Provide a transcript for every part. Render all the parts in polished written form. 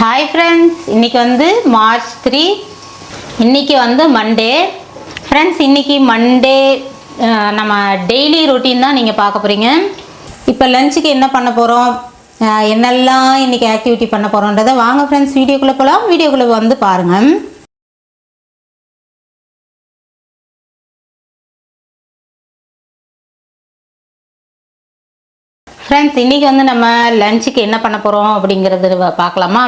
Hi friends, இன்றைக்கி வந்து March 3, இன்றைக்கி வந்து மண்டே. ஃப்ரெண்ட்ஸ், இன்றைக்கி மண்டே நம்ம டெய்லி ரொட்டீன் தான் நீங்கள் பார்க்க போகிறீங்க. இப்போ லஞ்சுக்கு என்ன பண்ண போகிறோம், என்னெல்லாம் இன்றைக்கி ஆக்டிவிட்டி பண்ண போகிறோன்றதை வாங்க ஃப்ரெண்ட்ஸ் வீடியோக்குள்ளே போகலாம். வீடியோக்குள்ளே வந்து பாருங்கள். ஃப்ரெண்ட்ஸ், இன்றைக்கி வந்து நம்ம லஞ்சுக்கு என்ன பண்ண போகிறோம் அப்படிங்கிறது பார்க்கலாமா.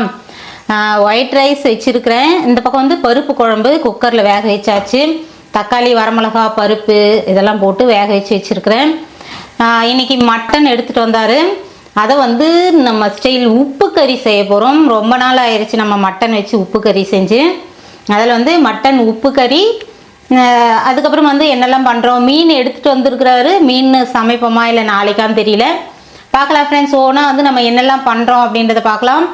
ஒயிட் ரைஸ் வச்சுருக்கிறேன். இந்த பக்கம் வந்து பருப்பு குழம்பு குக்கரில் வேக வச்சாச்சு. தக்காளி, வரமிளகா, பருப்பு இதெல்லாம் போட்டு வேக வச்சுருக்கிறேன். இன்றைக்கி மட்டன் எடுத்துகிட்டு வந்தார். அதை வந்து நம்ம ஸ்டைல் உப்பு கறி செய்ய போகிறோம். ரொம்ப நாள் ஆயிடுச்சு நம்ம மட்டன் வச்சு உப்பு கறி செஞ்சு. அதில் வந்து மட்டன் உப்பு கறி, அதுக்கப்புறம் வந்து என்னெல்லாம் பண்ணுறோம். மீன் எடுத்துகிட்டு வந்திருக்கிறாரு. மீன் சமைப்போமா இல்லை நாளைக்கான்னு தெரியல, பார்க்கலாம் ஃப்ரெண்ட்ஸ். ஓனா வந்து நம்ம என்னெல்லாம் பண்ணுறோம் அப்படின்றத பார்க்கலாம்.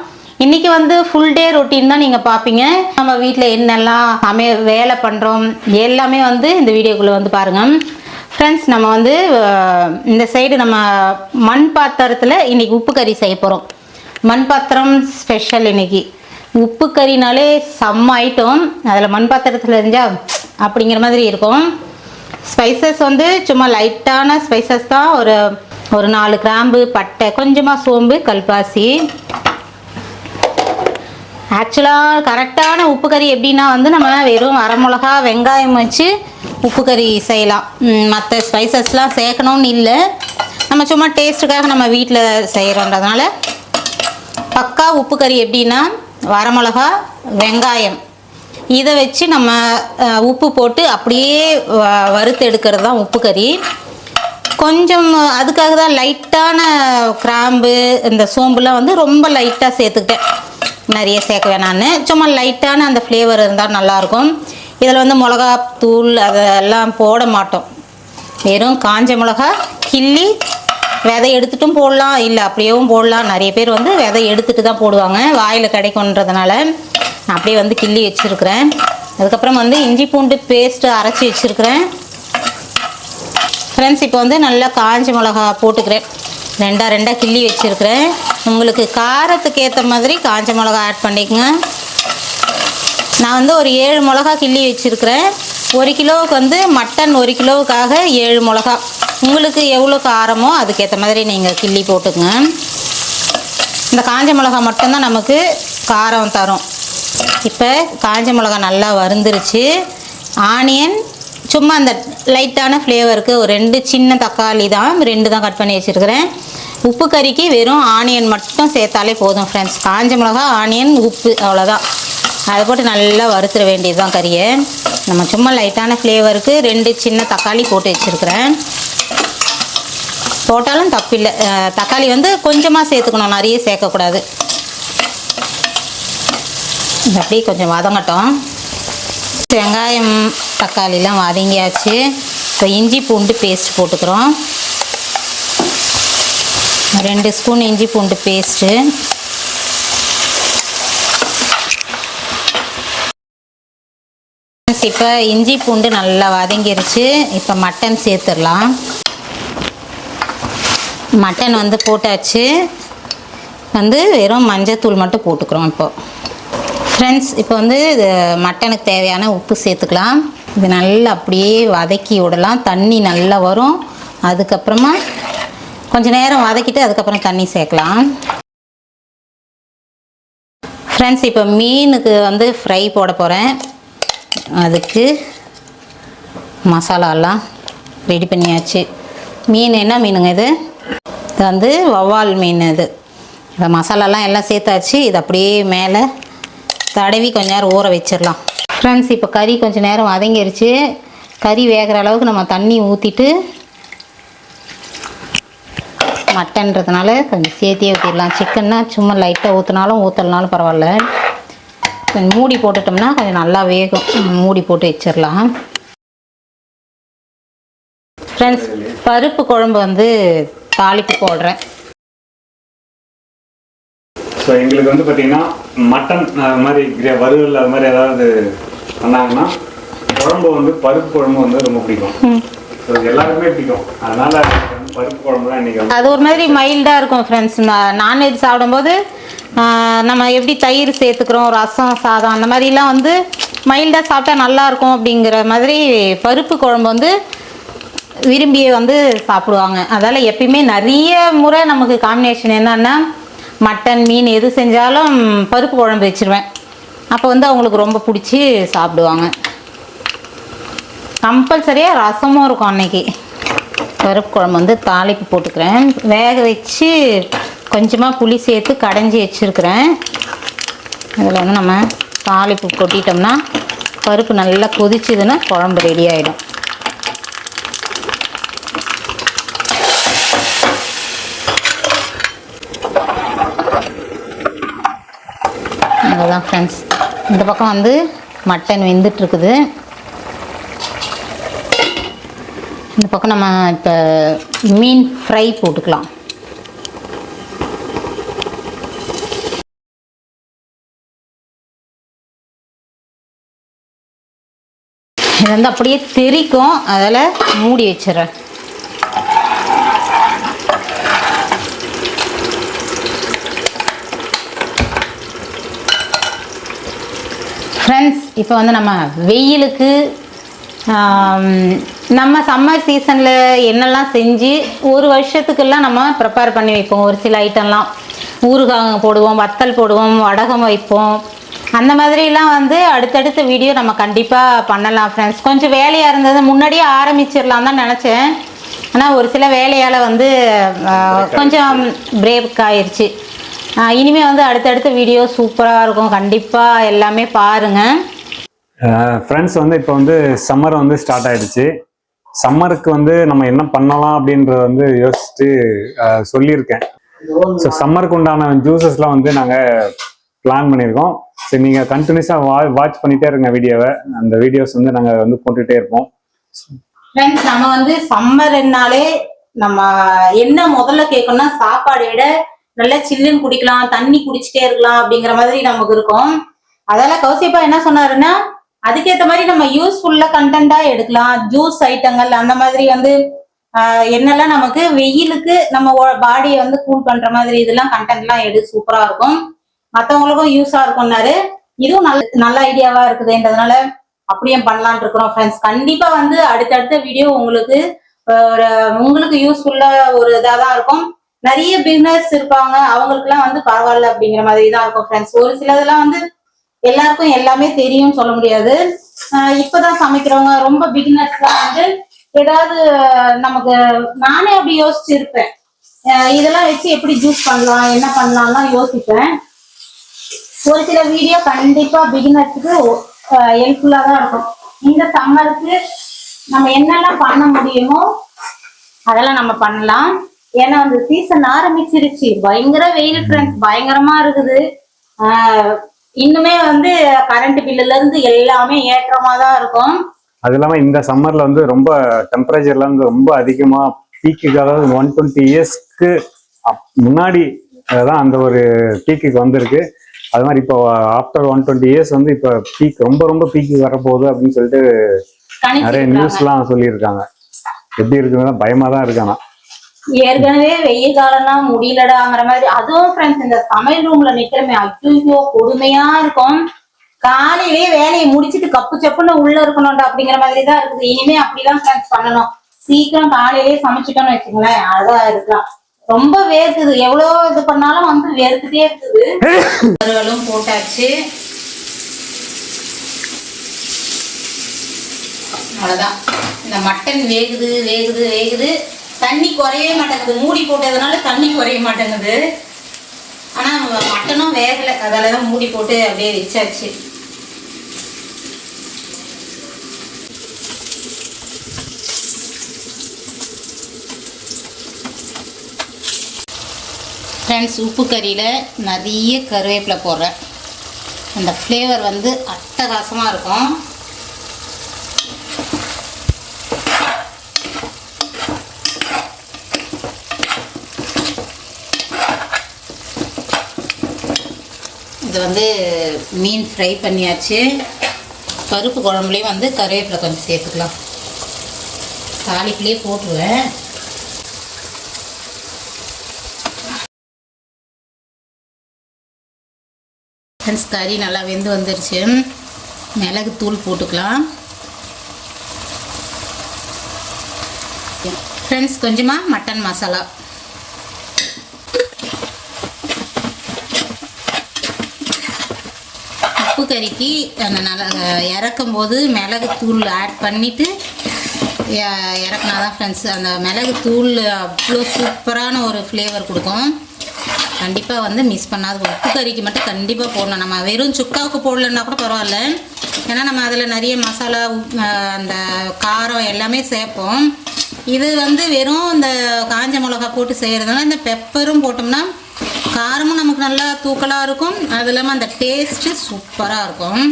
இன்றைக்கி வந்து ஃபுல் டே ரொட்டீன் தான் நீங்கள் பார்ப்பீங்க. நம்ம வீட்டில் என்னெல்லாம் வேலை பண்ணுறோம் எல்லாமே வந்து இந்த வீடியோக்குள்ளே வந்து பாருங்கள் ஃப்ரெண்ட்ஸ். நம்ம வந்து இந்த சைடு நம்ம மண் பாத்திரத்தில் இன்றைக்கி உப்பு கறி செய்ய போகிறோம். மண் பாத்திரம் ஸ்பெஷல். இன்றைக்கி உப்பு கறினாலே செம்ம ஐட்டம். அதில் மண் பாத்திரத்தில் இருந்தால் அப்படிங்கிற மாதிரி இருக்கும். ஸ்பைசஸ் வந்து சும்மா லைட்டான ஸ்பைசஸ் தான். ஒரு 4 கிராம்பு, பட்டை, கொஞ்சமாக சோம்பு, கல்பாசி. ஆக்சுவலாக கரெக்டான உப்பு கறி எப்படின்னா வந்து நம்ம வெறும் வரமிளகா, வெங்காயம் வச்சு உப்பு கறி செய்யலாம். மற்ற ஸ்பைசஸ்லாம் சேர்க்கணும்னு இல்லை. நம்ம சும்மா டேஸ்ட்டுக்காக நம்ம வீட்டில் செய்கிறோன்றதுனால பக்கா உப்பு கறி எப்படின்னா வரமிளகா, வெங்காயம் இதை வச்சு நம்ம உப்பு போட்டு அப்படியே வறுத்து எடுக்கிறது தான் உப்பு கறி. கொஞ்சம் அதுக்காக தான் லைட்டான கிராம்பு, இந்த சோம்புலாம் வந்து ரொம்ப லைட்டாக சேர்த்துக்கிட்டேன். நிறைய சேர்க்க வேணான்னு, சும்மா லைட்டான அந்த ஃப்ளேவர் இருந்தால் நல்லாயிருக்கும். இதில் வந்து மிளகாத்தூள் அதெல்லாம் போட மாட்டோம். வெறும் காஞ்ச மிளகா கிள்ளி விதை எடுத்துட்டும் போடலாம், இல்லை அப்படியேவும் போடலாம். நிறைய பேர் வந்து விதை எடுத்துகிட்டு தான் போடுவாங்க, வாயில் கிடைக்குன்றதுனால நான் அப்படியே வந்து கிள்ளி வச்சுருக்கிறேன். அதுக்கப்புறம் வந்து இஞ்சி பூண்டு பேஸ்ட்டு அரைச்சி வச்சுருக்கிறேன் ஃப்ரெண்ட்ஸ். இப்போ வந்து நல்லா காஞ்ச மிளகா போட்டுக்கிறேன். ரெண்டாக கிள்ளி வச்சுருக்கிறேன். உங்களுக்கு காரத்துக்கு ஏற்ற மாதிரி காஞ்ச மிளகா ஆட் பண்ணிக்கோங்க. நான் வந்து ஒரு 7 மிளகா கிள்ளி வச்சுருக்கிறேன். 1 கிலோவுக்கு வந்து மட்டன் 1 கிலோவுக்காக 7 மிளகா. உங்களுக்கு எவ்வளோ காரமோ அதுக்கேற்ற மாதிரி நீங்கள் கிள்ளி போட்டுக்குங்க. இந்த காஞ்ச மிளகா மட்டும்தான் நமக்கு காரம் தரும். இப்போ காஞ்ச மிளகா நல்லா வறுந்துருச்சு. ஆனியன் சும்மா அந்த லைட்டான ஃப்ளேவருக்கு ஒரு 2 சின்ன தக்காளி தான், 2 தான் கட் பண்ணி வச்சுருக்கிறேன். உப்பு கறிக்கு வெறும் ஆனியன் மட்டும் சேர்த்தாலே போதும் ஃப்ரெண்ட்ஸ். காஞ்ச மிளகா, ஆனியன், உப்பு, அவ்வளோதான். அதை போட்டு நல்லா வறுத்துற வேண்டியது தான் கறியை. நம்ம சும்மா லைட்டான ஃப்ளேவருக்கு 2 சின்ன தக்காளி போட்டு வச்சுருக்கிறேன். போட்டாலும் தப்பில்லை. தக்காளி வந்து கொஞ்சமாக சேர்த்துக்கணும், நிறைய சேர்க்கக்கூடாது. அப்படியே கொஞ்சம் வதங்கட்டும். வெங்காயம், தக்காளிலாம் வதங்கியாச்சு. இப்போ இஞ்சி பூண்டு பேஸ்ட் போட்டுக்கிறோம். 2 ஸ்பூன் இஞ்சி பூண்டு பேஸ்ட்டு. இப்போ இஞ்சி பூண்டு நல்லா வதங்கிருச்சு. இப்போ மட்டன் சேர்த்துடலாம். மட்டன் வந்து போட்டாச்சு. வந்து வெறும் மஞ்சத்தூள் மட்டும் போட்டுக்கிறோம் இப்போது ஃப்ரெண்ட்ஸ். இப்போ வந்து மட்டனுக்கு தேவையான உப்பு சேர்த்துக்கலாம். இது நல்லா அப்படியே வதக்கி விடலாம். தண்ணி நல்லா வரும். அதுக்கப்புறமா கொஞ்சம் நேரம் வதக்கிட்டு அதுக்கப்புறம் தண்ணி சேர்க்கலாம் ஃப்ரெண்ட்ஸ். இப்போ மீனுக்கு வந்து ஃப்ரை போட போகிறேன். அதுக்கு மசாலாலாம் ரெடி பண்ணியாச்சு. மீன் என்ன மீனுங்க இது வந்து வவ்வால் மீன். இது மசாலாலாம் எல்லாம் சேர்த்தாச்சு. இது அப்படியே மேலே தடவி கொஞ்ச நேரம் ஊற வச்சிடலாம் ஃப்ரெண்ட்ஸ். இப்போ கறி கொஞ்சம் நேரம் வதங்கிருச்சு. கறி வேகிற அளவுக்கு நம்ம தண்ணி ஊற்றிட்டு, மட்டன்றதுனால கொஞ்சம் சேர்த்தியே ஊற்றிடலாம். சிக்கன்னா சும்மா லைட்டாக ஊற்றினாலும் ஊற்றலனாலும் பரவாயில்ல. கொஞ்சம் மூடி போட்டுட்டோம்னா கொஞ்சம் நல்லா வேகும். மூடி போட்டு வச்சிடலாம் ஃப்ரெண்ட்ஸ். பருப்பு குழம்பு வந்து தாளிப்பு போடுறேன். ஸோ எங்களுக்கு வந்து பார்த்தீங்கன்னா மட்டன் அது மாதிரி வறுவல் அது மாதிரி ஏதாவது பண்ணாங்கன்னா குழம்பு வந்து பருப்பு குழம்பு வந்து ரொம்ப பிடிக்கும். ஸோ எல்லாருக்குமே பிடிக்கும். அதனால் பருப்பு குழம்பு தான் இன்றைக்கி. அது ஒரு மாதிரி மைல்டாக இருக்கும் ஃப்ரெண்ட்ஸ். நான்வெஜ் சாப்பிடும்போது நம்ம எப்படி தயிர் சேர்த்துக்கிறோம், ரசம், சாதம் அந்த மாதிரிலாம் வந்து மைல்டாக சாப்பிட்டா நல்லாயிருக்கும் அப்படிங்கிற மாதிரி பருப்பு குழம்பு வந்து விரும்பியே வந்து சாப்பிடுவாங்க. அதால் எப்பயுமே நிறைய முறை நமக்கு காம்பினேஷன் என்னன்னா மட்டன், மீன் எது செஞ்சாலும் பருப்பு குழம்பு வச்சுருவேன். அப்போ வந்து அவங்களுக்கு ரொம்ப பிடிச்சி சாப்பிடுவாங்க. கம்பல்சரியாக ரசமும் இருக்கும் அன்னைக்கு. பருப்பு குழம்பு வந்து தாளிப்பு போட்டுக்கிறேன். வேக வச்சு கொஞ்சமாக புளி சேர்த்து கடைஞ்சி வச்சுருக்கிறேன். அதில் வந்து நம்ம தாளிப்பு கொட்டிட்டோம்னா பருப்பு நல்லா கொதிச்சுதுன்னா குழம்பு ரெடி ஆகிடும். அவ்வளோதான் ஃப்ரெண்ட்ஸ். இந்த பக்கம் வந்து மட்டன் வெந்துட்டுருக்குது. இந்த பக்கம் நம்ம இப்போ மீன் ஃப்ரை போட்டுக்கலாம். இது வந்து அப்படியே தெறிக்கும், அதில் மூடி வச்சிடறேன். ஃப்ரெண்ட்ஸ், இப்போ வந்து நம்ம வெயிலுக்கு நம்ம சம்மர் சீசனில் என்னெல்லாம் செஞ்சு ஒரு வருஷத்துக்கெல்லாம் நம்ம ப்ரிப்பேர் பண்ணி வைப்போம். ஒரு சில ஐட்டம்லாம் ஊறுகாய் போடுவோம், வத்தல் போடுவோம், வடகம் வைப்போம். அந்த மாதிரிலாம் வந்து அடுத்தடுத்த வீடியோ நம்ம கண்டிப்பாக பண்ணலாம் ஃப்ரெண்ட்ஸ். கொஞ்சம் வேலையாக இருந்தது, முன்னாடியே ஆரம்பிச்சிடலாம் தான் நினச்சேன். ஆனால் ஒரு சில வேலையால் வந்து கொஞ்சம் பிரேக் ஆயிடுச்சு. இனிமேல் வந்து அடுத்தடுத்த வீடியோ சூப்பராக இருக்கும். கண்டிப்பாக எல்லாமே பாருங்கள் ஃப்ரெண்ட்ஸ். வந்து இப்போ வந்து சம்மர் வந்து ஸ்டார்ட் ஆகிடுச்சு. சம்மருக்கு வந்து நம்ம என்ன பண்ணலாம் அப்படின்றத வந்து யோசிச்சுட்டு சொல்லியிருக்கேன். ஸோ சம்மருக்கு உண்டான ஜூஸஸ்லாம் வந்து நாங்கள் பிளான் பண்ணியிருக்கோம். சரி, நீங்கள் கண்டினியூஸாக வாட்ச் பண்ணிகிட்டே இருங்க வீடியோவை. அந்த வீடியோஸ் வந்து நாங்கள் வந்து போட்டுகிட்டே இருப்போம். ஃப்ரெண்ட்ஸ், நம்ம வந்து சம்மர்னாலே நம்ம என்ன முதல்ல கேட்கணும்னா சாப்பாடை விட நல்லா சில்லுன்னு குடிக்கலாம், தண்ணி குடிச்சிட்டே இருக்கலாம் அப்படிங்கிற மாதிரி நமக்கு இருக்கும். அதெல்லாம் கௌசிப்பா என்ன சொன்னாருன்னா, அதுக்கேற்ற மாதிரி நம்ம யூஸ்ஃபுல்லா கண்டென்ட்டா எடுக்கலாம். ஜூஸ் ஐட்டங்கள் அந்த மாதிரி வந்து என்னெல்லாம் நமக்கு வெயிலுக்கு நம்ம பாடியை வந்து கூல் பண்ற மாதிரி இதெல்லாம் கண்டென்ட்லாம் சூப்பரா இருக்கும், மற்றவங்களுக்கும் யூஸா இருக்கும்னாரு. இதுவும் நல்ல ஐடியாவா இருக்குதுன்றதுனால அப்படியே பண்ணலான் இருக்கிறோம் ஃப்ரெண்ட்ஸ். கண்டிப்பா வந்து அடுத்தடுத்த வீடியோ உங்களுக்கு யூஸ்ஃபுல்லா ஒரு இதாக தான் இருக்கும். நிறைய பிகினர்ஸ் இருப்பாங்க, அவங்களுக்குலாம் வந்து பரவாயில்ல அப்படிங்கிற மாதிரி தான் இருக்கும் ஃப்ரெண்ட்ஸ். ஒரு சிலதெல்லாம் வந்து எல்லாருக்கும் எல்லாமே தெரியும்னு சொல்ல முடியாது. இப்பதான் சமைக்கிறவங்க ரொம்ப பிகினர்ஸ்லாம் வந்து ஏதாவது நமக்கு நானே அப்படி யோசிச்சு இருப்பேன். இதெல்லாம் வச்சு எப்படி ஜூஸ் பண்ணலாம், என்ன பண்ணலாம்லாம் யோசிப்பேன். ஒரு சில வீடியோ கண்டிப்பா பிகினர்ஸுக்கு ஹெல்ப்ஃபுல்லா தான் இருக்கும். இந்த சம்மருக்கு நம்ம என்னெல்லாம் பண்ண முடியுமோ அதெல்லாம் நம்ம பண்ணலாம். ஏன்னா அந்த சீசன் ஆரம்பிச்சிருச்சு. பயங்கர வெயில் ஃப்ரெண்ட்ஸ், பயங்கரமா இருக்குது. இன்னுமே வந்து கரண்ட் பில்லுல இருந்து எல்லாமே ஏற்றமா தான் இருக்கும். அது இல்லாம இந்த சம்மர்ல வந்து ரொம்ப டெம்பரேச்சர்ல வந்து ரொம்ப அதிகமா பீக்குக்கு, அதாவது 120 இயர்ஸ்க்கு முன்னாடி தான் அந்த ஒரு பீக்குக்கு வந்திருக்கு. அது மாதிரி இப்போ ஆஃப்டர் 120 இயர்ஸ் வந்து இப்போ பீக் ரொம்ப ரொம்ப பீக்கு வரப்போகுது அப்படின்னு சொல்லிட்டு நிறைய நியூஸ்லாம் சொல்லியிருக்காங்க. எப்படி இருக்குதுன்னா பயமா தான் இருக்கானா. ஏற்கனவே வெயில் காலம்லாம் முடியலடாங்கிற மாதிரி. அதுவும் ஃப்ரெண்ட்ஸ் இந்த சமையல் ரூம்ல நிக்கிறமே, ஐயோ கொடுமையா இருக்கும். காலையிலேயே வேலையை முடிச்சுட்டு கப்பு சப்புன்னு உள்ள இருக்கணும்டா அப்படிங்கிற மாதிரி தான் இருக்குது. இனிமே அப்படிதான் ஃப்ரெண்ட்ஸ் பண்ணணும். சீக்கிரம் காலையிலேயே சமைச்சிட்டோம்னு வச்சுங்களேன், அழகா இருக்கலாம். ரொம்ப வேர்க்குது, எவ்வளவு இது பண்ணாலும் வந்து வேர்த்துட்டே இருக்குது. வறுவலும் போட்டாச்சு. அவ்வளவுதான். இந்த மட்டன் வேகுது வேகுது வேகுது, தண்ணி குறையவே மாட்டேங்குது. மூடி போட்டதுனால தண்ணி குறைய மாட்டேங்குது. ஆனா மட்டனும் வேகலை, அதாலதான் மூடி போட்டு அப்படியே வச்சாச்சு. ஃப்ரெண்ட்ஸ், உப்பு கறியில் நிறைய கருவேப்பிலை போடுறேன். அந்த ஃப்ளேவர் வந்து அட்டகாசமாக இருக்கும். இது வந்து மீன் ஃப்ரை பண்ணியாச்சு. பருப்பு குழம்புலேயும் வந்து கருவேப்பிலை கொஞ்சம் சேர்த்துக்கலாம். தாளிப்புலேயே போட்டுருவேன். ஃப்ரெண்ட்ஸ் கறி நல்லா வெந்து வந்துருச்சு. மிளகு தூள் போட்டுக்கலாம். ஃப்ரெண்ட்ஸ் கொஞ்சமாக மட்டன் மசாலா, உப்பு கறிக்கு அந்த நல்லா இறக்கும் போது மிளகு தூள் ஆட் பண்ணிவிட்டு இறக்குனா தான் ஃப்ரெண்ட்ஸ் அந்த மிளகு தூள் அவ்வளோ சூப்பரான ஒரு ஃப்ளேவர் கொடுக்கும். கண்டிப்பாக வந்து மிஸ் பண்ணாது. உப்பு கறிக்கு மட்டும் கண்டிப்பாக போடணும். நம்ம வெறும் சுக்காவுக்கு போடலன்னா கூட பரவாயில்ல, ஏன்னா நம்ம அதில் நிறைய மசாலா அந்த காரம் எல்லாமே சேர்ப்போம். இது வந்து வெறும் இந்த காஞ்ச மிளகா போட்டு செய்கிறதுனால இந்த பெப்பரும் போட்டோம்னா காரமும் நமக்கு நல்லா தூக்கலாக இருக்கும். அது இல்லாமல் அந்த டேஸ்ட்டு சூப்பராக இருக்கும்.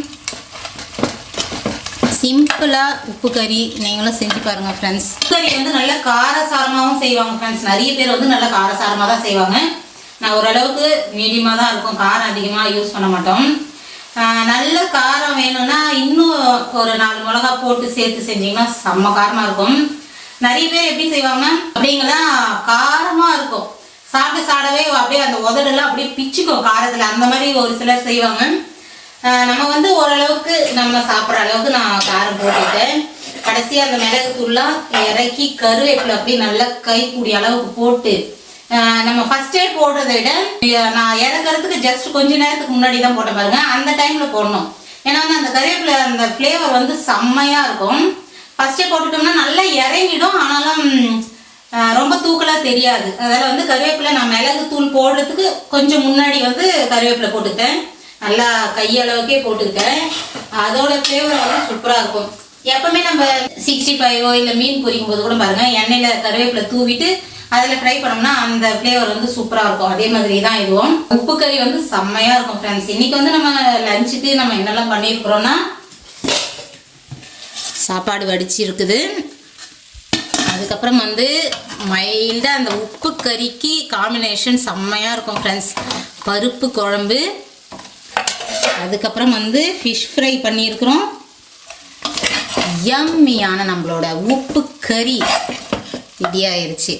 சிம்பிளாக உப்பு கறி நீங்களும் செஞ்சு பாருங்கள் ஃப்ரெண்ட்ஸ். உப்பு கறி வந்து நல்ல காரசாரமாகவும் செய்வாங்க ஃப்ரெண்ட்ஸ். நிறைய பேர் வந்து நல்ல காரசாரமாக தான் செய்வாங்க. நான் ஓரளவுக்கு மீடியமாக தான் இருக்கும், காரம் அதிகமாக யூஸ் பண்ண மாட்டோம். நல்ல காரம் வேணும்னா இன்னும் ஒரு 4 மிளகா போட்டு சேர்த்து செஞ்சிங்கன்னா செம்ம காரமாக இருக்கும். நிறைய பேர் எப்படி செய்வாங்க அப்படிங்களா, காரமாக இருக்கும், சாப்பிடவே அப்படியே அந்த உதடெல்லாம் அப்படியே பிச்சுக்கும் காரத்தில். அந்த மாதிரி ஒரு சிலர் செய்வாங்க. நம்ம வந்து ஓரளவுக்கு நம்ம சாப்பிட்ற அளவுக்கு நான் காரம் போட்டுட்டேன். கடைசியாக அந்த மிளகு தூள்லாம் இறக்கி கருவேப்பிலை அப்படியே நல்லா கைக்கூடிய அளவுக்கு போட்டு நம்ம ஃபஸ்ட்டே போடுறதை விட நான் இறக்குறதுக்கு ஜஸ்ட் கொஞ்ச நேரத்துக்கு முன்னாடி தான் போட்ட பாருங்க, அந்த டைமில் போடணும். ஏன்னா வந்து அந்த கருவேப்பிலை அந்த ஃப்ளேவர் வந்து செம்மையாக இருக்கும். ஃபஸ்ட்டே போட்டுட்டோம்னா நல்லா இறங்கிடும், ஆனாலும் ரொம்ப தூக்கலாக தெரியாது. அதில் வந்து கருவேப்பிலை நான் மிளகு தூள் போடுறதுக்கு கொஞ்சம் முன்னாடி வந்து கருவேப்பிலை போட்டுக்கிட்டேன். நல்லா கையளவுக்கே போட்டுக்கிட்டேன். அதோட ஃப்ளேவர் வந்து சூப்பராக இருக்கும். எப்பவுமே நம்ம 65 இல்லை மீன் பொரிக்கும் போது கூட பாருங்கள், எண்ணெயில் கருவேப்பிலை தூவிட்டு அதில் ஃப்ரை பண்ணோம்னா அந்த ஃப்ளேவர் வந்து சூப்பராக இருக்கும். அதே மாதிரி தான் இதுவும். உப்பு கறி வந்து செம்மையாக இருக்கும் ஃப்ரெண்ட்ஸ். இன்றைக்கி வந்து நம்ம லஞ்சுக்கு நம்ம என்னெல்லாம் பண்ணியிருக்கிறோன்னா, சாப்பாடு வடிச்சு இருக்குது. அதுக்கப்புறம் வந்து மைல்டாக அந்த உப்பு கறிக்கு காம்பினேஷன் செம்மையாக இருக்கும் ஃப்ரெண்ட்ஸ். பருப்பு குழம்பு, அதுக்கப்புறம் வந்து ஃபிஷ் ஃப்ரை பண்ணியிருக்கிறோம். யம்மியான நம்மளோட உப்பு கறி ரெடி ஆயிடுச்சு.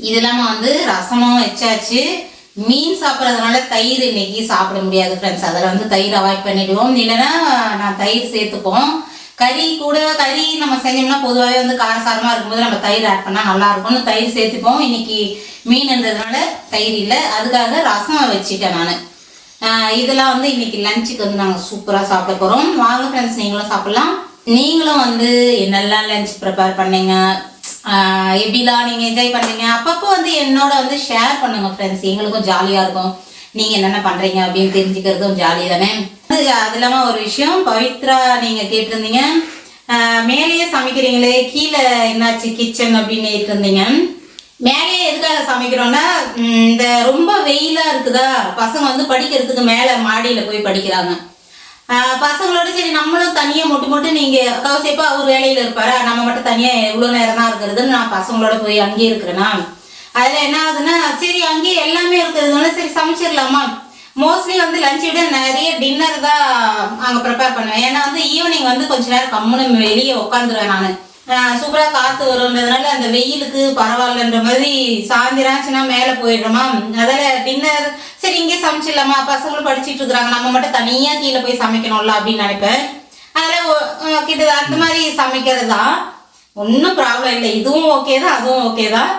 இது இல்லாமல் வந்து ரசமும் வச்சாச்சு. மீன் சாப்பிட்றதுனால தயிர் இன்னைக்கு சாப்பிட முடியாது ஃப்ரெண்ட்ஸ். அதில் வந்து தயிர் அவாய்ட் பண்ணிவிடுவோம். இல்லைன்னா நான் தயிர் சேர்த்துப்போம். கறி கூட கறி நம்ம செஞ்சோம்னா பொதுவாகவே வந்து காரசாரமாக இருக்கும்போது நம்ம தயிர் ஆட் பண்ணால் நல்லாயிருக்கும்னு தயிர் சேர்த்துப்போம். இன்னைக்கு மீன்ன்றதுனால தயிர் இல்லை, அதுக்காக ரசம் வச்சுட்டேன் நான். இதெல்லாம் வந்து இன்னைக்கு லஞ்சுக்கு வந்து நாங்கள் சூப்பராக சாப்பிட போகிறோம். வாங்க ஃப்ரெண்ட்ஸ், நீங்களும் சாப்பிட்லாம். நீங்களும் வந்து என்னெல்லாம் லஞ்ச் ப்ரிப்பேர் பண்ணீங்க, எப்படிலாம் நீங்கள் என்ஜாய் பண்ணுறீங்க, அப்பப்போ வந்து என்னோட வந்து ஷேர் பண்ணுங்க ஃப்ரெண்ட்ஸ். எங்களுக்கும் ஜாலியாக இருக்கும். நீங்கள் என்னென்ன பண்ணுறீங்க அப்படின்னு தெரிஞ்சுக்கிறதும் ஜாலி தானே. அது இல்லாமல் ஒரு விஷயம், பவித்ரா நீங்கள் கேட்டிருந்தீங்க, மேலேயே சமைக்கிறீங்களே கீழே என்னாச்சு கிச்சன் அப்படின்னு இருந்தீங்க. மேலேயே எதுக்காக சமைக்கிறோன்னா, இந்த ரொம்ப வெயிலாக இருக்குதா, பசங்க வந்து படிக்கிறதுக்கு மேலே மாடியில் போய் படிக்கிறாங்க. பசங்களோட சரி நம்மளும் தனியாக மொட்டு நீங்கள் கவசைப்பா அவர் வேலையில் இருப்பாரா, நம்ம மட்டும் தனியாக எவ்வளோ நேரம் தான் இருக்கிறதுன்னு நான் பசங்களோட போய் அங்கேயே இருக்கிறேன்னா, அதில் என்ன ஆகுதுன்னா சரி அங்கேயே எல்லாமே இருக்கிறதுனால சரி சமைச்சிடலாமா. மோஸ்ட்லி வந்து லஞ்சை விட நிறைய டின்னர் தான் அங்கே ப்ரிப்பேர் பண்ணுவேன். ஏன்னா வந்து ஈவினிங் வந்து கொஞ்ச நேரம் கம்முன்னு வெளியே உட்காந்துருவேன் நான். சூப்பராக காற்று வருன்றதுனால அந்த வெயிலுக்கு பரவாயில்லன்ற மாதிரி சாயந்தராச்சுன்னா மேலே போயிடுறோமா. அதில் டின்னர் சரி இங்கே சமைச்சிடலாமா, பசங்களும் படிச்சுட்டு இருக்கிறாங்க, நம்ம மட்டும் தனியாக கீழே போய் சமைக்கணும்ல அப்படின்னு நினைப்பேன். அதில் கிட்ட அந்த மாதிரி சமைக்கிறது தான் ஒன்றும் ப்ராப்ளம் இல்லை. இதுவும் ஓகே தான், அதுவும் ஓகே தான்.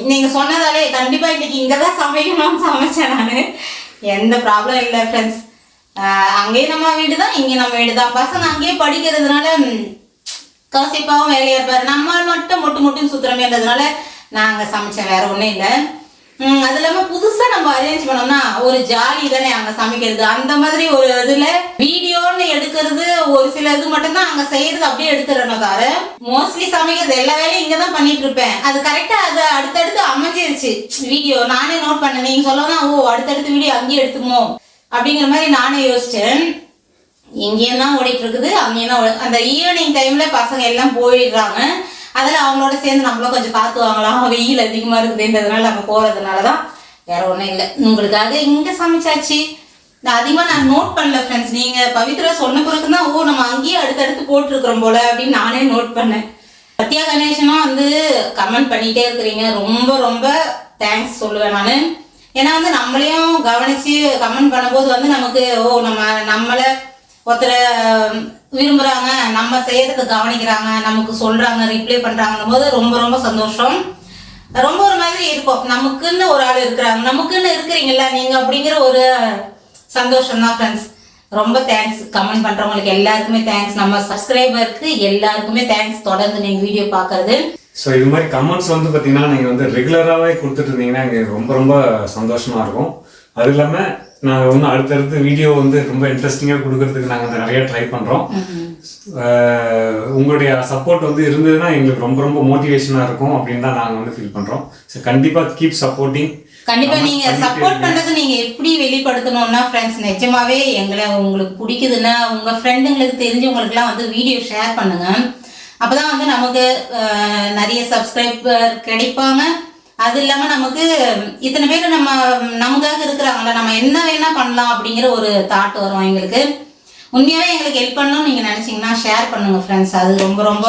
நீங்கள் சொன்னதாலே கண்டிப்பாக இன்னைக்கு இங்கே தான் சமைக்கணும்னு சமைச்சேன் நான். எந்த ப்ராப்ளம் இல்லை ஃப்ரெண்ட்ஸ். அங்கேயும் நம்ம வீடு தான், இங்கே நம்ம வீடு தான். பசங்க அங்கேயே படிக்கிறதுனால கவசிப்பாவும் வேலையாக இருப்பார், நம்ம மட்டும் மொட்டுன்னு சுற்றுறமேன்றதுனால நான் அங்கே சமைச்சேன், வேற ஒன்றும் இல்லை. அது இல்லாமல் புதுசாக நம்ம அரேஞ்ச் பண்ணோம்னா ஒரு ஜாலி தானே அங்கே சமைக்கிறது. அந்த மாதிரி ஒரு இதில் வீடியோன்னு எடுக்கிறது ஒரு சில இது மட்டும்தான் அங்கே செய்யறது, அப்படியே எடுத்துடணும். தவிர மோஸ்ட்லி சமைக்கிறது எல்லா வேலையும் இங்கே தான் பண்ணிட்டு இருப்பேன். அது கரெக்டாக அது அடுத்தடுத்து அமைஞ்சிருச்சு வீடியோ. நானே நோட் பண்ணேன், நீங்கள் சொல்லலாம் ஓ அடுத்தடுத்து வீடியோ அங்கேயே எடுத்துமோ அப்படிங்கிற மாதிரி நானே யோசிச்சேன். இங்கேயும் தான் ஓடிட்டு இருக்குது, அங்கேயும் தான். அந்த ஈவினிங் டைம்ல பசங்க எல்லாம் போயிடுறாங்க, அதில் அவங்களோட சேர்ந்து நம்மளும் கொஞ்சம் காற்று வாங்கலாம். வெயில் அதிகமாக இருக்குதுன்றதுனால நம்ம போகிறதுனால தான், வேற ஒன்றும் இல்லை. உங்களுக்காக இங்கே சமைச்சாச்சு. அதிகமாக நான் நோட் பண்ணல ஃப்ரெண்ட்ஸ். நீங்கள் பவித்ரா சொன்ன பிறகு தான் ஓ நம்ம அங்கேயே அடுத்தடுத்து போட்டிருக்கிறோம் போல அப்படின்னு நானே நோட் பண்ணேன். சத்யா கணேசனும் வந்து கமெண்ட் பண்ணிகிட்டே இருக்கிறீங்க, ரொம்ப ரொம்ப தேங்க்ஸ் சொல்லுவேன் நான். ஏன்னா வந்து நம்மளையும் கவனிச்சு கமெண்ட் பண்ணும்போது வந்து நமக்கு நம்மள ஒருத்தர் விரும்புறாங்க, நம்ம செய்யறத கவனிக்கிறாங்க, நமக்கு சொல்றாங்க, ரிப்ளை பண்றாங்கன்னும் போது ரொம்ப ரொம்ப சந்தோஷம். ரொம்ப ஒரு மாதிரி இருக்கும், நமக்குன்னு ஒரு ஆள் இருக்கிறாங்க, நமக்குன்னு இருக்கிறீங்களா நீங்க அப்படிங்கிற ஒரு சந்தோஷம் தான் ஃப்ரெண்ட்ஸ். ரொம்ப தேங்க்ஸ் கமெண்ட் பண்றவங்களுக்கு எல்லாருக்குமே தேங்க்ஸ், நம்ம சப்ஸ்கிரைபருக்கு எல்லாருக்குமே தேங்க்ஸ், தொடர்ந்து நீங்க வீடியோ பாக்குறது. ஸோ இது மாதிரி கமெண்ட்ஸ் வந்து பார்த்தீங்கன்னா நீங்கள் வந்து ரெகுலராகவே கொடுத்துட்டு இருந்தீங்கன்னா எங்களுக்கு ரொம்ப ரொம்ப சந்தோஷமாக இருக்கும். அது இல்லாமல் நாங்கள் வந்து அடுத்தடுத்து வீடியோ வந்து ரொம்ப இன்ட்ரெஸ்டிங்காக கொடுக்கறதுக்கு நாங்கள் வந்து நிறைய ட்ரை பண்ணுறோம். உங்களுடைய சப்போர்ட் வந்து இருந்ததுன்னா எங்களுக்கு ரொம்ப ரொம்ப மோட்டிவேஷனாக இருக்கும் அப்படின்னு தான் நாங்கள் வந்து ஃபீல் பண்ணுறோம். ஸோ கண்டிப்பாக கீப் சப்போர்ட்டிங். கண்டிப்பா நீங்க சப்போர்ட் பண்றது நீங்க எப்படி வெளிப்படுத்தணும்னா ஃப்ரெண்ட்ஸ், நிஜமாவே எங்களை உங்களுக்கு பிடிக்குதுன்னா உங்க ஃப்ரெண்டுங்களுக்கு தெரிஞ்சவங்களுக்கு எல்லாம் வந்து வீடியோ ஷேர் பண்ணுங்க. அப்பதான் வந்து நமக்கு நிறைய சப்ஸ்கிரைபர் கிடைப்பாங்க. அது இல்லாம நமக்கு இத்தனை பேர் நமக்காக இருக்கிறாங்களா, நம்ம என்ன வேணா பண்ணலாம் அப்படிங்கிற ஒரு தாட் வரும் எங்களுக்கு. உண்மையாவே எங்களுக்கு ஹெல்ப் பண்ணணும்னு நீங்க நினைச்சீங்கன்னா ஷேர் பண்ணுங்க ஃப்ரெண்ட்ஸ். அது ரொம்ப ரொம்ப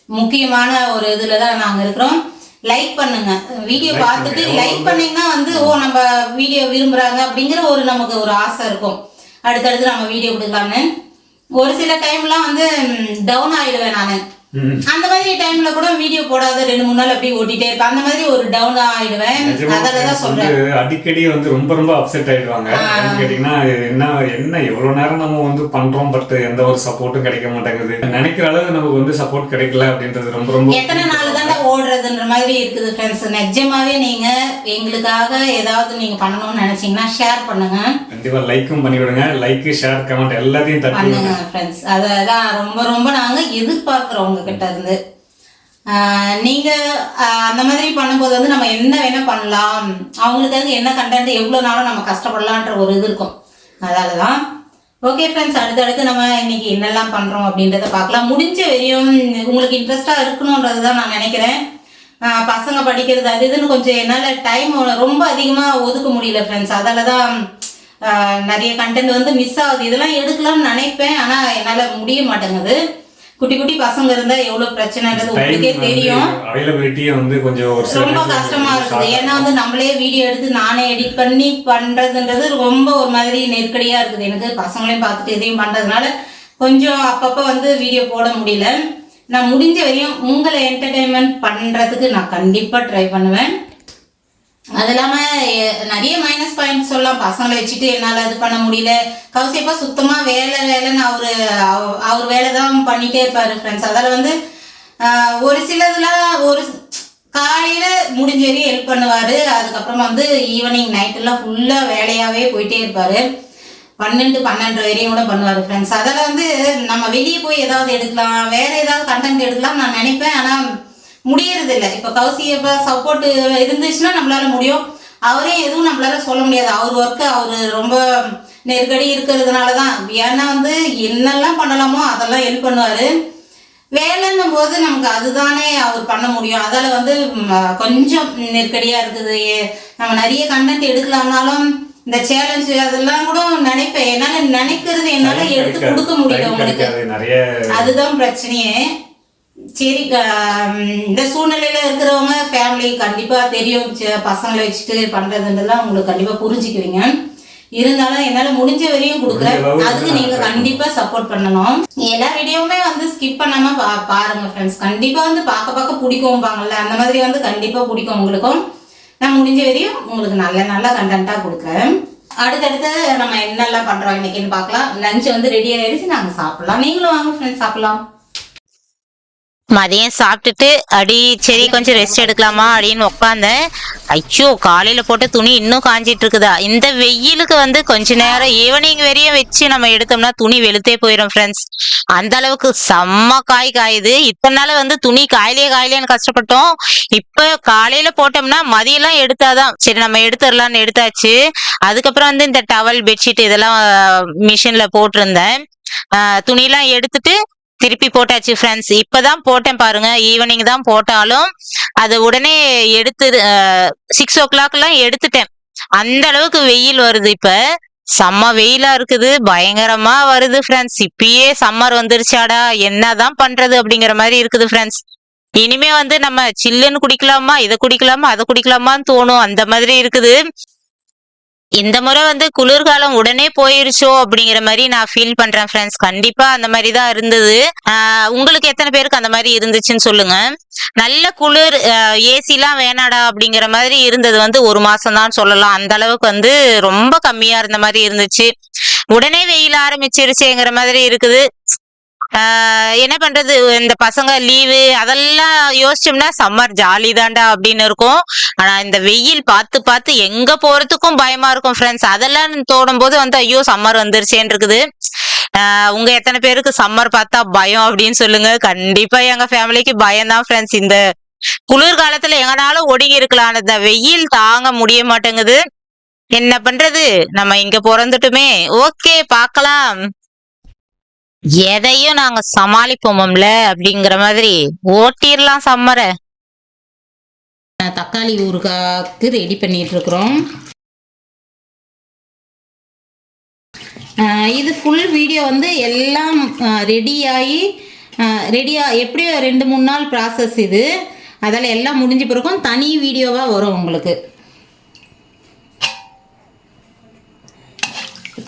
முக்கியமான ஒரு இதுல தான் நாங்க இருக்கிறோம். லைக் பண்ணுங்க, வீடியோ பார்த்துட்டு லைக் பண்ணீங்கன்னா வந்து நம்ம வீடியோ விரும்புறாங்க அப்படிங்கிற ஒரு நமக்கு ஒரு ஆசை இருக்கும், அடுத்தடுத்து நம்ம வீடியோ கொடுக்கலாம்னு. ஒரு சில டைம்லாம் வந்து டவுன் ஆயிடுவேன் நானு. அந்த மாதிரி டைம்ல கூட வீடியோ போடாத 2-3 நாள் அப்படியே ஓட்டிட்டே இருப்பேன். அந்த மாதிரி ஒரு டவுன் ஆயிடுவேன். அதனாலதான் சொல்றேன், அடிக்கடி வந்து ரொம்ப ரொம்ப அப்செட் ஆயிடுவாங்க. கேட்டீங்கன்னா என்ன எவ்வளவு நேரம் நம்ம வந்து பண்றோம், பட் எந்த ஒரு சப்போர்ட்டும் கிடைக்க மாட்டேங்குது, நினைக்கிற அளவு நமக்கு வந்து சப்போர்ட் கிடைக்கல அப்படின்றது ரொம்ப ரொம்ப எத்தனை நாள் தானே ஓடுறதுன்ற மாதிரி இருக்குது ஃப்ரெண்ட்ஸ். நிஜமாவே நீங்க எங்களுக்காக ஏதாவது நீங்க பண்ணணும்னு நினைச்சீங்கன்னா ஷேர் பண்ணுங்க, கண்டிப்பா லைக்கும் பண்ணி விடுங்க. லைக் ஷேர் கமெண்ட் எல்லாத்தையும் பண்ணுங்க ஃப்ரெண்ட்ஸ். அதான் ரொம்ப ரொம்ப நாங்க எதிர்பார்க்கிறோம் கிட்ட இருந்து. நீங்க அந்த மாதிரி பண்ணும்போது வந்து நம்ம என்ன வேணா பண்ணலாம், அவங்களுக்காக என்ன கண்டென்ட் எவ்வளவு நாளும் நம்ம கஷ்டப்படலான்ற ஒரு இது இருக்கும். அதனாலதான் ஓகே ஃப்ரெண்ட்ஸ், அடுத்தடுத்து நம்ம இன்னைக்கு என்னெல்லாம் பண்றோம் அப்படின்றத பார்க்கலாம். முடிஞ்ச வரையும் உங்களுக்கு இன்ட்ரெஸ்டா இருக்கணும்ன்றது தான் நான் நினைக்கிறேன். பசங்க படிக்கிறது அது இதுன்னு கொஞ்சம் என்னால் டைம் ரொம்ப அதிகமாக ஒதுக்க முடியல ஃப்ரெண்ட்ஸ். அதால தான் நிறைய கண்டென்ட் வந்து மிஸ் ஆகுது. இதெல்லாம் எடுக்கலாம்னு நினைப்பேன், ஆனால் என்னால் முடிய மாட்டேங்குது. குட்டி குட்டி பசங்க இருந்தா எவ்வளவு பிரச்சனைன்றது உங்களுக்கே தெரியும். ரொம்ப கஷ்டமா இருக்குது. ஏன்னா வந்து நம்மளே வீடியோ எடுத்து நானே எடிட் பண்ணி பண்றதுன்றது ரொம்ப ஒரு மாதிரி நெருக்கடியா இருக்குது எனக்கு. பசங்களையும் பார்த்துட்டு இதையும் பண்றதுனால கொஞ்சம் அப்பப்ப வந்து வீடியோ போட முடியல. நான் முடிஞ்ச வரையும் உங்களை என்டர்டைன்மெண்ட் பண்றதுக்கு நான் கண்டிப்பா ட்ரை பண்ணுவேன். அது இல்லாம நிறைய மைனஸ் பாயிண்ட் சொல்லலாம். பசங்களை வச்சுட்டு என்னால அது பண்ண முடியல. கௌசியப்பா சுத்தமா வேலைன்னு அவர் வேலை தான் பண்ணிட்டே இருப்பாரு ஃப்ரெண்ட்ஸ். அதில் வந்து ஒரு சிலதுலாம் ஒரு காலையில முடிஞ்ச வரையும் ஹெல்ப் பண்ணுவாரு. அதுக்கப்புறமா வந்து ஈவினிங் நைட்டெல்லாம் ஃபுல்லா வேலையாவே போயிட்டே இருப்பாரு. 12 வரையும் கூட பண்ணுவாரு ஃப்ரெண்ட்ஸ். அதில் வந்து நம்ம வெளியே போய் ஏதாவது எடுக்கலாம், வேற ஏதாவது கண்டென்ட் எடுக்கலாம் நான் நினைப்பேன், ஆனா முடியறது இல்லை. இப்ப கௌசியப்பா சப்போர்ட் இருந்துச்சுன்னா நம்மளால முடியும். அவரே எதுவும் நம்மளால சொல்ல முடியாது. அவர் ஒர்க்கு அவரு ரொம்ப நெருக்கடி இருக்கிறதுனாலதான். ஏன்னா வந்து என்னெல்லாம் பண்ணலாமோ அதெல்லாம் ஹெல்ப் பண்ணுவாரு. வேலைன்னும் போது நமக்கு அதுதானே அவர் பண்ண முடியும். அதால வந்து கொஞ்சம் நெருக்கடியா இருக்குது. நம்ம நிறைய கண்டென்ட் எடுக்கலாம்னாலும் இந்த சேலஞ்ச் அதெல்லாம் கூட நினைப்பேன். என்னால நினைக்கிறது என்னால எடுத்து கொடுக்க முடியல உங்களுக்கு, அதுதான் பிரச்சனையே. சரி, இந்த சூழ்நிலையில இருக்கிறவங்க ஃபேமிலி கண்டிப்பா தெரியும், பசங்களை வச்சுட்டு பண்றதுன்றதுலாம் உங்களுக்கு கண்டிப்பா புரிஞ்சுக்குவீங்க. இருந்தாலும் என்னால முடிஞ்ச வரையும் கொடுக்குறேன். அதுக்கு நீங்க கண்டிப்பா சப்போர்ட் பண்ணணும். எல்லா வீடியோவுமே வந்து ஸ்கிப் பண்ணாம பாருங்க ஃப்ரெண்ட்ஸ். கண்டிப்பா வந்து பார்க்க பிடிக்கும்பாங்கல்ல, அந்த மாதிரி வந்து கண்டிப்பா பிடிக்கும் உங்களுக்கும். நான் முடிஞ்ச வரையும் உங்களுக்கு நல்ல கண்டென்ட்டா கொடுக்குறேன். அடுத்தடுத்து நம்ம என்னெல்லாம் பண்றோம் இன்னைக்குன்னு பார்க்கலாம். லஞ்ச் வந்து ரெடி ஆயிடுச்சு, நாங்க சாப்பிடலாம். நீங்களும் வாங்க ஃப்ரெண்ட்ஸ் சாப்பிடலாம். மதியம் சாப்பிட்டுட்டு சரி கொஞ்சம் ரெஸ்ட் எடுக்கலாமா அப்படின்னு உட்காந்தேன். ஐயோ, காலையில போட்ட துணி இன்னும் காஞ்சிட்டு இருக்குதா. இந்த வெயிலுக்கு வந்து கொஞ்ச நேரம் ஈவினிங் வரையும் வச்சு நம்ம எடுத்தோம்னா துணி வெளுத்தே போயிடும் ஃப்ரெண்ட்ஸ். அந்த அளவுக்கு செம்ம காயுது. இத்தனை நாள் வந்து துணி காயிலேன்னு கஷ்டப்பட்டோம். இப்ப காலையில போட்டோம்னா மதியெல்லாம் எடுத்தாதான் சரி நம்ம எடுத்துடலாம்னு எடுத்தாச்சு. அதுக்கப்புறம் வந்து இந்த டவல் பெட்ஷீட் இதெல்லாம் மிஷின்ல போட்டிருந்தேன். துணியெல்லாம் எடுத்துட்டு திருப்பி போட்டாச்சு ஃப்ரெண்ட்ஸ். இப்பதான் போட்டேன் பாருங்க, ஈவினிங் தான் போட்டாலும் அது உடனே எடுத்து 6 o'clock எல்லாம் எடுத்துட்டேன். அந்த அளவுக்கு வெயில் வருது. இப்ப செம்ம வெயிலா இருக்குது, பயங்கரமா வருது ஃப்ரெண்ட்ஸ். இப்பயே சம்மர் வந்துருச்சாடா, என்னதான் பண்றது அப்படிங்கிற மாதிரி இருக்குது ஃப்ரெண்ட்ஸ். இனிமே வந்து நம்ம சில்லுன்னு குடிக்கலாமா, இதை குடிக்கலாமா, அதை குடிக்கலாமான்னு தோணும். அந்த மாதிரி இருக்குது. இந்த முறை வந்து குளிர்காலம் உடனே போயிருச்சோ அப்படிங்கிற மாதிரி நான் ஃபீல் பண்றேன் ஃப்ரெண்ட்ஸ். கண்டிப்பா அந்த மாதிரி தான் இருந்தது. உங்களுக்கு எத்தனை பேருக்கு அந்த மாதிரி இருந்துச்சுன்னு சொல்லுங்க. நல்ல குளிர், ஏசிலாம் வேணாடா அப்படிங்கிற மாதிரி இருந்தது வந்து 1 மாசம் தான் சொல்லலாம். அந்த அளவுக்கு வந்து ரொம்ப கம்மியா இருந்த மாதிரி இருந்துச்சு. உடனே வெயில் ஆரம்பிச்சிருச்சேங்கிற மாதிரி இருக்குது. என்ன பண்றது, இந்த பசங்க லீவு அதெல்லாம் யோசிச்சோம்னா சம்மர் ஜாலி தான்டா அப்படின்னு இருக்கும். ஆனா இந்த வெயில் பார்த்து பார்த்து எங்க போறதுக்கும் பயமா இருக்கும் ஃப்ரெண்ட்ஸ். அதெல்லாம் தோணும் போது வந்து ஐயோ சம்மர் வந்துருச்சேன்னு இருக்குது. உங்க எத்தனை பேருக்கு சம்மர் பார்த்தா பயம் அப்படின்னு சொல்லுங்க. கண்டிப்பா எங்க ஃபேமிலிக்கு பயம் தான் ஃப்ரெண்ட்ஸ். இந்த குளிர்காலத்துல எங்கனாலும் ஒடுங்கி இருக்கலாம், இந்த வெயில் தாங்க முடிய மாட்டேங்குது. என்ன பண்றது, நம்ம இங்க பிறந்துட்டுமே. ஓகே, பார்க்கலாம். எதையும் நாங்க சமாளிப்போம்ல அப்படிங்கிற மாதிரி ஓட்டிடலாம் சம்மரை. தக்காளி ஊறுகாய்க்கு ரெடி பண்ணிட்டு இருக்கிறோம். இது ஃபுல் வீடியோ வந்து எல்லாம் ரெடியாக எப்படியோ 2-3 நாள் ப்ராசஸ் இது. அதில் எல்லாம் முடிஞ்ச பிறகும் தனி வீடியோவாக வரும் உங்களுக்கு.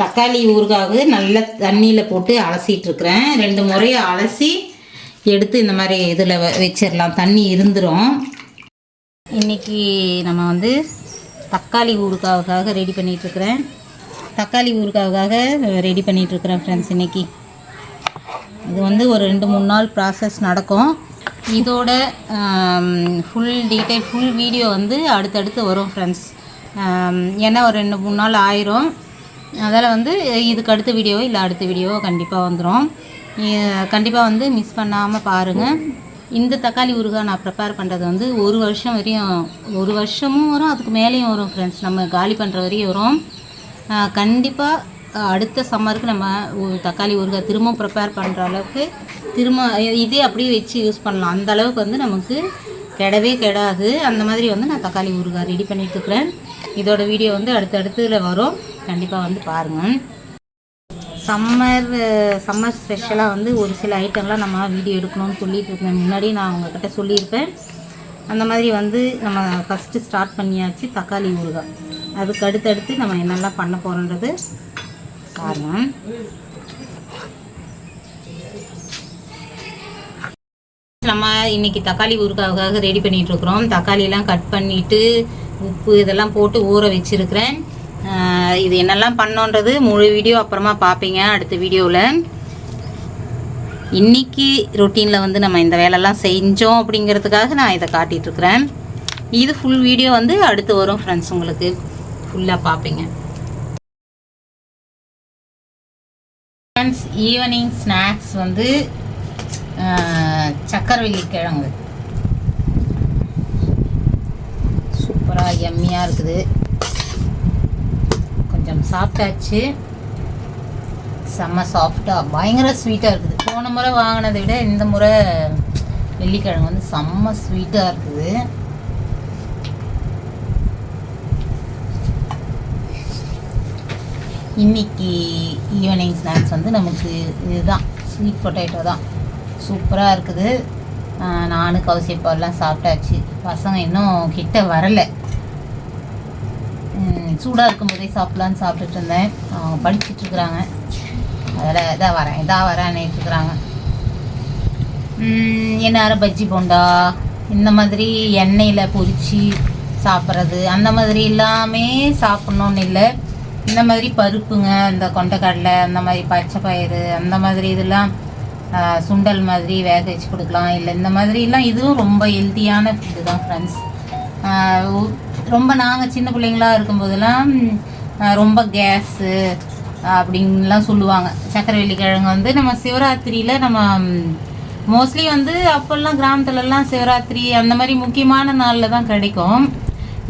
தக்காளி ஊறுகாவு நல்ல தண்ணியில் போட்டு அலசிட்டு இருக்கிறேன். 2 முறையை அலசி எடுத்து இந்த மாதிரி இதில் வச்சிடலாம், தண்ணி இருந்துடும். இன்றைக்கி நம்ம வந்து தக்காளி ஊறுகாவுக்காக ரெடி பண்ணிகிட்ருக்கிறேன். தக்காளி ஊறுகாவுக்காக ரெடி பண்ணிகிட்ருக்கிறேன் ஃப்ரெண்ட்ஸ். இன்றைக்கி இது வந்து ஒரு 2-3 நாள் ப்ராசஸ் நடக்கும். இதோட ஃபுல் டீட்டெயில் ஃபுல் வீடியோ வந்து அடுத்தடுத்து வரும் ஃப்ரெண்ட்ஸ். ஏன்னா ஒரு 2-3 நாள் ஆயிரும். அதில் வந்து இதுக்கு அடுத்த வீடியோவோ இல்லை அடுத்த வீடியோவோ கண்டிப்பாக வந்துடும். கண்டிப்பாக வந்து மிஸ் பண்ணாமல் பாருங்கள். இந்த தக்காளி ஊறுகாய் நான் ப்ரிப்பேர் பண்ணுறது வந்து 1 வருஷம் வரையும், 1 வருஷமும் வரும், அதுக்கு மேலேயும் வரும் ஃப்ரெண்ட்ஸ். நம்ம காலி பண்ணுற வரையும் வரும். கண்டிப்பாக அடுத்த சம்மருக்கு நம்ம தக்காளி ஊறுகாய் திரும்ப ப்ரிப்பேர் பண்ணுற அளவுக்கு இதே அப்படியே வச்சு யூஸ் பண்ணலாம். அந்த அளவுக்கு வந்து நமக்கு கெடவே கெடாது. அந்த மாதிரி வந்து நான் தக்காளி ஊறுகாய் ரெடி பண்ணிட்டுருக்கிறேன். இதோட வீடியோ வந்து அடுத்தடுத்துல வரும், கண்டிப்பாக வந்து பாருங்கள். சம்மர் ஸ்பெஷலாக வந்து ஒரு சில ஐட்டம்லாம் நம்ம வீடியோ எடுக்கணும்னு சொல்லிட்டு இருக்கேன். முன்னாடி நான் உங்கள்கிட்ட சொல்லியிருப்பேன். அந்த மாதிரி வந்து நம்ம ஃபஸ்ட்டு ஸ்டார்ட் பண்ணியாச்சு தக்காளி ஊறுகாய். அதுக்கு அடுத்தடுத்து நம்ம என்னெல்லாம் பண்ண போகிறோன்றது பாருங்கள். நம்ம இன்றைக்கி தக்காளி ஊறுகாவுக்காக ரெடி பண்ணிகிட்ருக்குறோம். தக்காளியெல்லாம் கட் பண்ணிவிட்டு உப்பு இதெல்லாம் போட்டு ஊற வச்சுருக்கிறேன். இது என்னெல்லாம் பண்ணோன்றது முழு வீடியோ அப்புறமா பார்ப்பீங்க அடுத்த வீடியோவில். இன்றைக்கி ரொட்டீனில் வந்து நம்ம இந்த வேலைலாம் செஞ்சோம் அப்படிங்கிறதுக்காக நான் இதை காட்டிகிட்ருக்கிறேன். இது ஃபுல் வீடியோ வந்து அடுத்து வரும் ஃப்ரெண்ட்ஸ், உங்களுக்கு ஃபுல்லாக பார்ப்பீங்க. ஃப்ரெண்ட்ஸ், ஈவினிங் ஸ்நாக்ஸ் வந்து சக்கரவள்ளி கிழங்கு சூப்பராக எம்மியாக இருக்குது. கொஞ்சம் சாப்பிட்டாச்சு. செம்ம சாஃப்டாக பயங்கர ஸ்வீட்டாக இருக்குது. போன முறை வாங்கினதை விட இந்த முறை வெள்ளிக்கிழங்கு வந்து செம்ம ஸ்வீட்டாக இருக்குது. இன்னைக்கு ஈவினிங் ஸ்நாக்ஸ் வந்து நமக்கு இதுதான், ஸ்வீட் பொட்டேட்டோ தான். சூப்பராக இருக்குது. நானும் கவுசிப்பாலாம் சாப்பிட்டாச்சு. பசங்க இன்னும் கிட்ட வரலை. சூடாக இருக்கும்போதே சாப்பிட்லான்னு சாப்பிட்டுட்டு இருந்தேன். அவங்க படிச்சுட்ருக்குறாங்க. அதில் இதாக வரேன்னு இருக்கிறாங்க. எந்நேரம் பஜ்ஜி போண்டா இந்த மாதிரி எண்ணெயில் பொரித்து சாப்பிட்றது அந்த மாதிரி எல்லாமே சாப்பிட்ணுன்னு இல்லை. இந்த மாதிரி பருப்புங்க, இந்த கொண்டைக்கடலை, அந்த மாதிரி பச்சை பயிறு, அந்த மாதிரி இதெல்லாம் சுண்டல் மாதிரி வேக வச்சு கொடுக்கலாம். இல்லை இந்த மாதிரிலாம் இதுவும் ரொம்ப ஹெல்த்தியான ஃபுட்டு தான் ஃப்ரெண்ட்ஸ். ரொம்ப நாங்கள் சின்ன பிள்ளைங்களாக இருக்கும்போதெல்லாம் ரொம்ப கேஸு அப்படின்லாம் சொல்லுவாங்க. சக்கரவள்ளி கிழங்கு வந்து நம்ம சிவராத்திரியில் நம்ம மோஸ்ட்லி வந்து அப்போல்லாம் கிராமத்துலலாம் சிவராத்திரி அந்த மாதிரி முக்கியமான நாளில் தான் கிடைக்கும்.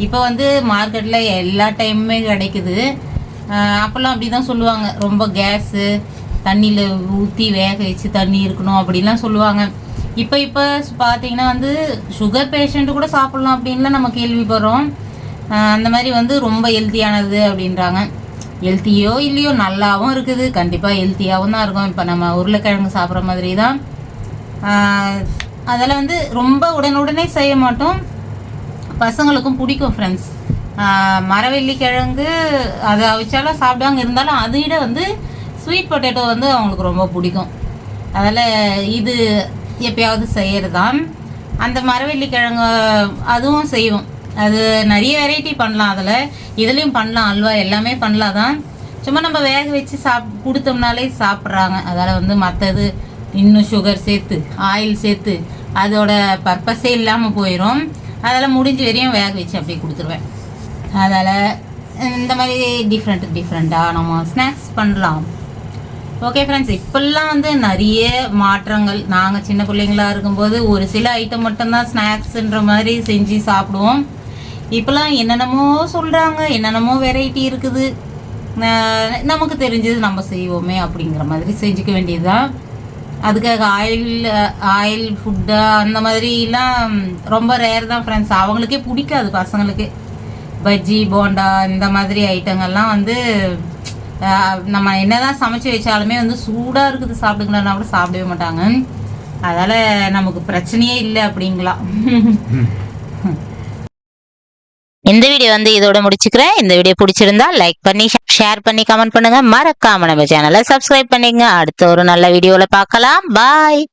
இப்போ வந்து மார்க்கெட்டில் எல்லா டைமுமே கிடைக்குது. அப்போல்லாம் அப்படி தான் சொல்லுவாங்க, ரொம்ப கேஸு, தண்ணியில் ஊற்றி வேக வச்சு தண்ணி இருக்கணும் அப்படின்லாம் சொல்லுவாங்க. இப்போ பார்த்தீங்கன்னா வந்து சுகர் பேஷண்ட்டு கூட சாப்பிட்லாம் அப்படின்லாம் நம்ம கேள்விப்படுறோம். அந்த மாதிரி வந்து ரொம்ப ஹெல்த்தியானது அப்படின்றாங்க. ஹெல்த்தியோ இல்லையோ நல்லாவும் இருக்குது, கண்டிப்பாக ஹெல்த்தியாகவும் தான் இருக்கும். இப்போ நம்ம உருளைக்கிழங்கு சாப்பிட்ற மாதிரி தான் அதில் வந்து ரொம்ப உடனுடனே செய்ய மாட்டோம், பசங்களுக்கும் பிடிக்கும் ஃப்ரெண்ட்ஸ். மரவள்ளி கிழங்கு அதை அவிச்சாலும் சாப்பிடுவாங்க, இருந்தாலும் அதை விட வந்து ஸ்வீட் பொட்டேட்டோ வந்து அவங்களுக்கு ரொம்ப பிடிக்கும். அதில் இது எப்பயாவது செய்கிறது தான். அந்த மரவள்ளி கிழங்கு அதுவும் செய்வோம், அது நிறைய வெரைட்டி பண்ணலாம், அதில் இதுலேயும் பண்ணலாம், அல்வா எல்லாமே பண்ணலாம் தான். சும்மா நம்ம வேக வச்சு கொடுத்தோம்னாலே சாப்பிட்றாங்க. அதால் வந்து மற்றது இன்னும் சுகர் சேர்த்து ஆயில் சேர்த்து அதோட பர்பஸே இல்லாமல் போயிடும். அதெல்லாம் முடிஞ்ச வரையும் வேக வச்சு அப்படியே கொடுத்துருவேன். அதால் இந்த மாதிரி டிஃப்ரெண்ட்டாக நம்ம ஸ்நாக்ஸ் பண்ணலாம். ஓகே ஃப்ரெண்ட்ஸ், இப்போல்லாம் வந்து நிறைய மாற்றங்கள். நாங்கள் சின்ன பிள்ளைங்களா இருக்கும்போது ஒரு சில ஐட்டம் மட்டும்தான் ஸ்நாக்ஸுன்ற மாதிரி செஞ்சு சாப்பிடுவோம். இப்போல்லாம் என்னென்னமோ சொல்கிறாங்க, என்னென்னமோ வெரைட்டி இருக்குது, நமக்கு தெரிஞ்சது நம்ம செய்வோமே அப்படிங்கிற மாதிரி செஞ்சுக்க வேண்டியது தான். அதுக்காக ஆயில் ஃபுட்டு அந்த மாதிரிலாம் ரொம்ப ரேர் தான் ஃப்ரெண்ட்ஸ். அவங்களுக்கே பிடிக்காது பசங்களுக்கு. பஜ்ஜி போண்டா இந்த மாதிரி ஐட்டங்கள்லாம் வந்து நம்ம என்னதான் சமைச்சு வச்சாலுமே வந்து சூடாக இருக்குது சாப்பிடுங்களா கூட சாப்பிடவே மாட்டாங்க. அதால் நமக்கு பிரச்சனையே இல்லை அப்படிங்களாம். இந்த வீடியோ வந்து இதோட முடிச்சுக்கிறேன். இந்த வீடியோ பிடிச்சிருந்தா லைக் பண்ணி ஷேர் பண்ணி கமெண்ட் பண்ணுங்க. மறக்காம நம்ம சேனலை சப்ஸ்கிரைப் பண்ணிங்க. அடுத்த ஒரு நல்ல வீடியோல பார்க்கலாம். பாய்.